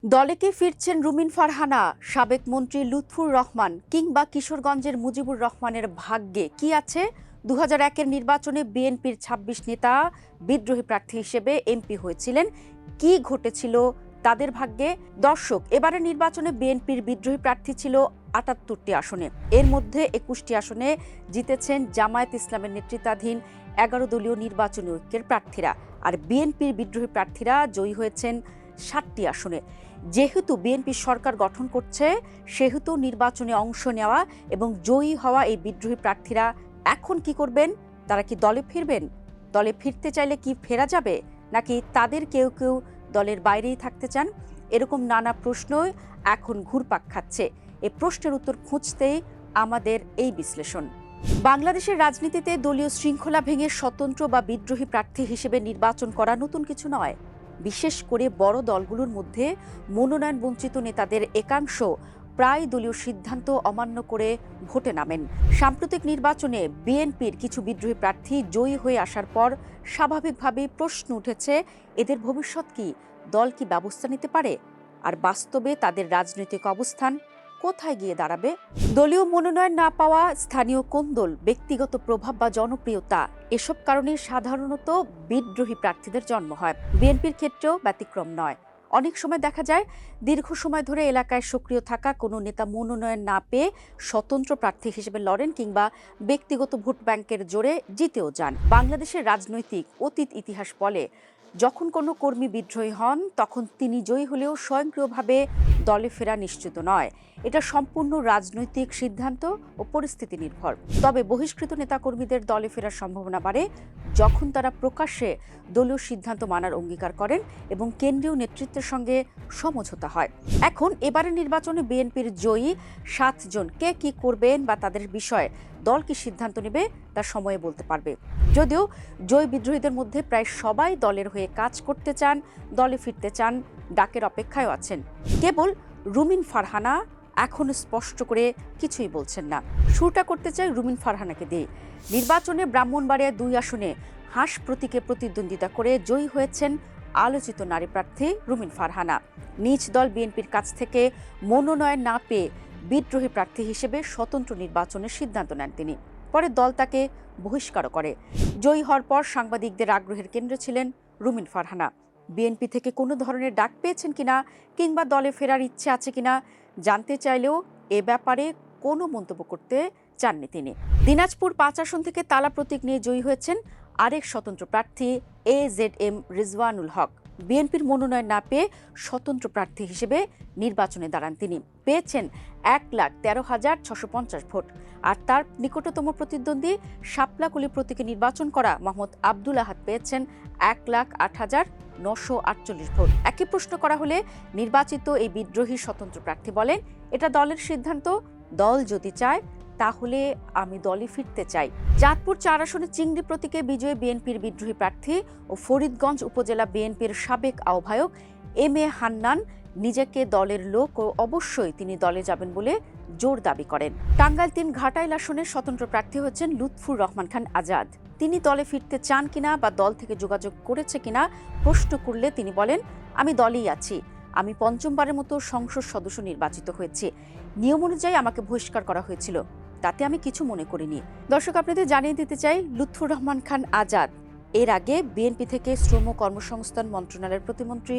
দলে কি ফিরছেন রুমিন ফারহানা, সাবেক মন্ত্রী লুৎফুর রহমান কিংবা কিশোরগঞ্জের মুজিবুর রহমানের ভাগ্যে কি আছে? 2001-এর নির্বাচনে বিএনপির ২৬ নেতা বিদ্রোহী প্রার্থী হিসেবে এমপি হয়েছিলেন। কি ঘটেছিল তাদের ভাগ্যে? দর্শক, এবারের নির্বাচনে বিএনপির বিদ্রোহী প্রার্থী ছিল ৭৮টি আসনে। এর মধ্যে ২১টি আসনে জিতেছেন জামায়াত ইসলামের নেতৃত্বাধীন ১১ দলীয় নির্বাচনী ঐক্যের প্রার্থীরা, আর বিএনপির বিদ্রোহী প্রার্থীরা জয়ী হয়েছেন ৭টি আসনে। যেহেতু বিএনপি সরকার গঠন করছে, সেহেতু নির্বাচনে অংশ নেওয়া এবং জয়ী হওয়া এই বিদ্রোহী প্রার্থীরা এখন কি করবেন? তারা কি দলে ফিরবেন? দলে ফিরতে চাইলে কি ফেরা যাবে, নাকি তাদের কেউ কেউ দলের বাইরেই থাকতে চান? এরকম নানা প্রশ্নই এখন ঘুরপাক খাচ্ছে। এই প্রশ্নের উত্তর খুঁজতেই আমাদের এই বিশ্লেষণ। বাংলাদেশের রাজনীতিতে দলীয় শৃঙ্খলা ভেঙে স্বতন্ত্র বা বিদ্রোহী প্রার্থী হিসেবে নির্বাচন করা নতুন কিছু নয়। বিশেষ করে বড় দলগুলোর মধ্যে মনোনয়ন বঞ্চিত নেতাদের একাংশ প্রায় দলীয় সিদ্ধান্ত অমান্য করে ভোটে নামেন। সাম্প্রতিক নির্বাচনে বিএনপির কিছু বিদ্রোহী প্রার্থী জয়ী হয়ে আসার পর স্বাভাবিকভাবেই প্রশ্ন উঠেছে, এদের ভবিষ্যৎ কি? দল কি ব্যবস্থা নিতে পারে? আর বাস্তবে তাদের রাজনৈতিক অবস্থান কোথায় গিয়ে দাঁড়াবে? দলীয় মনোনয়ন না পাওয়া, স্থানীয় কোন্দল, ব্যক্তিগত প্রভাব বা জনপ্রিয়তা, এসব কারণে সাধারণত বিদ্রোহী প্রার্থীদের জন্ম হয়। বিএনপির ক্ষেত্রেও ব্যতিক্রম নয়। অনেক সময় দেখা যায় দীর্ঘ সময় ধরে এলাকায় সক্রিয় থাকা কোনো নেতা মনোনয়ন না পেয়ে স্বতন্ত্র প্রার্থী হিসেবে লড়েন কিংবা ব্যক্তিগত ভোট ব্যাংকের জোরে জিতেও যান। বাংলাদেশের রাজনৈতিক অতীত ইতিহাস বলে, যখন কোনো কর্মী বিদ্রোহী হন তখন তিনি জয়ী হলেও স্বয়ংক্রিয়ভাবে দলে ফেরা নিশ্চিত নয়। এটা সম্পূর্ণ রাজনৈতিক সিদ্ধান্ত ও পরিস্থিতি নির্ভর। তবে বহিষ্কৃত নেতাকর্মীদের দলে ফেরার সম্ভাবনা বাড়ে যখন তারা প্রকাশ্যে দলীয় সিদ্ধান্ত মানার অঙ্গীকার করেন এবং কেন্দ্রীয় নেতৃত্বের সঙ্গে সমঝোতা হয়। এখন এবারের নির্বাচনে বিএনপির জয়ী ৭ জন কে কি করবেন বা তাদের বিষয়ে দল কি সিদ্ধান্ত নেবে তা সময়ে বলতে পারবে। যদিও জয়ী বিদ্রোহীদের মধ্যে প্রায় সবাই দলের হয়ে কাজ করতে চান, দলে ফিরতে চান, ডাকের অপেক্ষায় আছেন। কেবল রুমিন ফারহানা এখনো স্পষ্ট করে কিছুই বলছেন না। শুরুটা করতে চাই রুমিন ফারহানাকে দিয়ে। নির্বাচনে ব্রাহ্মণবাড়িয়া ২ আসনে হাঁস প্রতীকে প্রতিদ্বন্দ্বিতা করে জয়ী হয়েছেন আলোচিত নারী প্রার্থী রুমিন ফারহানা। নিজ দল বিএনপির কাছ থেকে মনোনয়ন না পেয়ে বিদ্রোহী প্রার্থী হিসেবে স্বতন্ত্র নির্বাচনের সিদ্ধান্ত নেন তিনি। পরে দল তাকে বহিষ্কারও করে। জয়ী হওয়ার পর সাংবাদিকদের আগ্রহের কেন্দ্রে ছিলেন রুমিন ফারহানা। বিএনপি থেকে কোনো ধরনের ডাক পেয়েছেন কিনা কিংবা দলে ফেরার ইচ্ছে আছে কিনা জানতে চাইলেও এ ব্যাপারে কোনো মন্তব্য করতে চাননি তিনি। দিনাজপুর ৫ আসন থেকে তালা প্রতীক নিয়ে জয়ী হয়েছেন আরেক স্বতন্ত্র প্রার্থী AZM রিজওয়ানুল হক। বিএনপির মনোনয়ন না পেয়ে স্বতন্ত্র প্রার্থী হিসেবে নির্বাচনে দাঁড়ান তিনি। পেয়েছেন ১,১৩,৬৫০ ভোট। আর তার নিকটতম প্রতিদ্বন্দ্বী শাপলাকলি প্রতীকে নির্বাচন করা মোহাম্মদ আব্দুল আহাদ পেয়েছেন ১,০৮,৯৪৮ ভোট। একই প্রশ্ন করা হলে নির্বাচিত এই বিদ্রোহী স্বতন্ত্র প্রার্থী বলেন, এটা দলের সিদ্ধান্ত, দল যদি চায় তাহলে আমি দলে ফিরতে চাই। চাঁদপুর ৪ আসনে চিংড়ি প্রতীকে বিজয়ী বিএনপির বিদ্রোহী প্রার্থী ও ফরিদগঞ্জ উপজেলা বিএনপির সাবেক আহ্বায়ক MA হান্নান নিজেকে দলের লোক ও অবশ্যই তিনি দলে যাবেন বলে জোর দাবি করেন। টাঙ্গাইল ৩ ঘাটাইল আসনের স্বতন্ত্র প্রার্থী হচ্ছেন লুৎফুর রহমান খান আজাদ। তিনি দলে ফিরতে চান কিনা বা দল থেকে যোগাযোগ করেছে কিনা প্রশ্ন করলে তিনি বলেন, আমি দলেই আছি। আমি ৫মবারের মতো সংসদ সদস্য নির্বাচিত হয়েছি। নিয়ম অনুযায়ী আমাকে বহিষ্কার করা হয়েছিল, তাতে আমি কিছু মনে করিনি। দর্শক, আপনাদের জানিয়ে দিতে চাই, লুৎফুর রহমান খান আজাদ এর আগে বিএনপি থেকে শ্রম কর্মসংস্থান মন্ত্রণালয়ের প্রতিমন্ত্রী,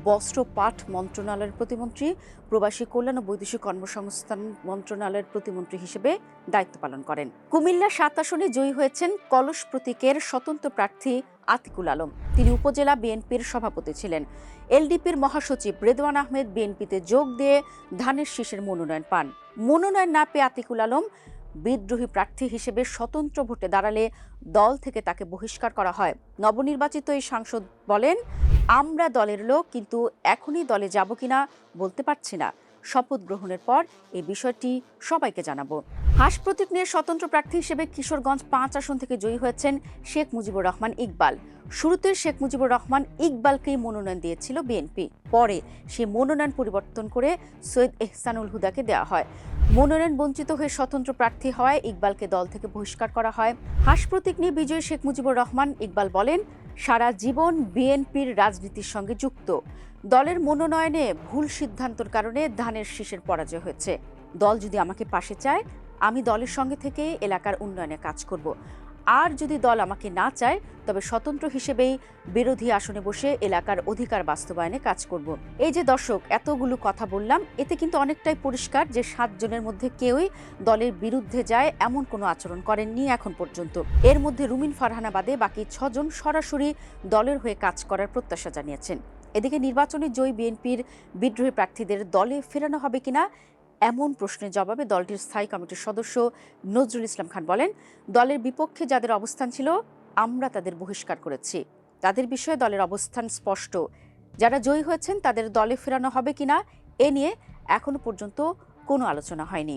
বস্ত্র পাট মন্ত্রণালয়ের প্রতিমন্ত্রী, প্রবাসী কল্যাণ ও বৈদেশিক কর্মসংস্থান মন্ত্রণালয়ের প্রতিমন্ত্রী হিসেবে দায়িত্ব পালন করেন। কুমিল্লা ৭ আসনে জয়ী হয়েছেন কলস প্রতীকের স্বতন্ত্র প্রার্থী আতিকুল আলম। তিনি উপজেলা বিএনপির সভাপতি ছিলেন। এলডিপির মহাসচিব রেদওয়ান আহমেদ বিএনপিতে যোগ দিয়ে ধানের শীষের মনোনয়ন পান। মনোনয়ন না পেয়ে আতিকুল আলম বিদ্রোহী প্রার্থী হিসেবে স্বতন্ত্র ভোটে দাঁড়ালে দল থেকে তাকে বহিষ্কার করা হয়। নবনির্বাচিত এই সাংসদ বলেন, আমরা দলের লোক, কিন্তু এখনই দলে যাব কিনা বলতে পারছি না। শপথ গ্রহণের পর এই বিষয়টি সবাইকে জানাবো। হাঁস প্রতীক নিয়ে স্বতন্ত্র প্রার্থী হিসেবে কিশোরগঞ্জ ৫ আসন থেকে জয়ী হয়েছেন শেখ মুজিবুর রহমান ইকবাল। শুরুতে শেখ মুজিবুর রহমান ইকবালকেই মনোনয়ন দিয়েছিল বিএনপি। পরে সে মনোনয়ন পরিবর্তন করে সৈয়দ এহসানুল হুদাকে দেওয়া হয়। মনোনয়ন বঞ্চিত হয়ে স্বতন্ত্র প্রার্থী হওয়ায় ইকবালকে দল থেকে বহিষ্কার করা হয়। হাঁস প্রতীক নিয়ে বিজয়ী শেখ মুজিবুর রহমান ইকবাল বলেন, সারা জীবন বিএনপির রাজনীতির সঙ্গে যুক্ত। দলের মনোনয়নে ভুল সিদ্ধান্তর কারণে ধানের শীষের পরাজয় হয়েছে। দল যদি আমাকে পাশে চায়, আমি দলের সঙ্গে থেকে এলাকার উন্নয়নে কাজ করব। আর যদি দল আমাকে না চায়, তবে স্বতন্ত্র হিসেবেই বিরোধী আসনে বসে এলাকার অধিকার বাস্তবায়নে কাজ করব। এই যে দর্শক, এতগুলো কথা বললাম, এতে কিন্তু অনেকটাই পরিষ্কার যে 7 জনের মধ্যে কেউই দলের বিরুদ্ধে যায় এমন কোনো আচরণ করেননি এখন পর্যন্ত। এর মধ্যে রুমিন ফারহানা বাদে বাকি 6 জন সরাসরি দলের হয়ে কাজ করার প্রত্যাশা জানিয়েছেন। এদিকে নির্বাচনে জয়ী বিএনপির বিদ্রোহী প্রার্থীদের দলে ফেরানো হবে কিনা এমন প্রশ্নের জবাবে দলটির স্থায়ী কমিটির সদস্য নজরুল ইসলাম খান বলেন, দলের বিপক্ষে যাদের অবস্থান ছিল আমরা তাদের বহিষ্কার করেছি। তাদের বিষয়ে দলের অবস্থান স্পষ্ট। যারা জয়ী হয়েছেন তাদের দলে ফেরানো হবে কিনা এ নিয়ে এখনো পর্যন্ত কোনো আলোচনা হয়নি।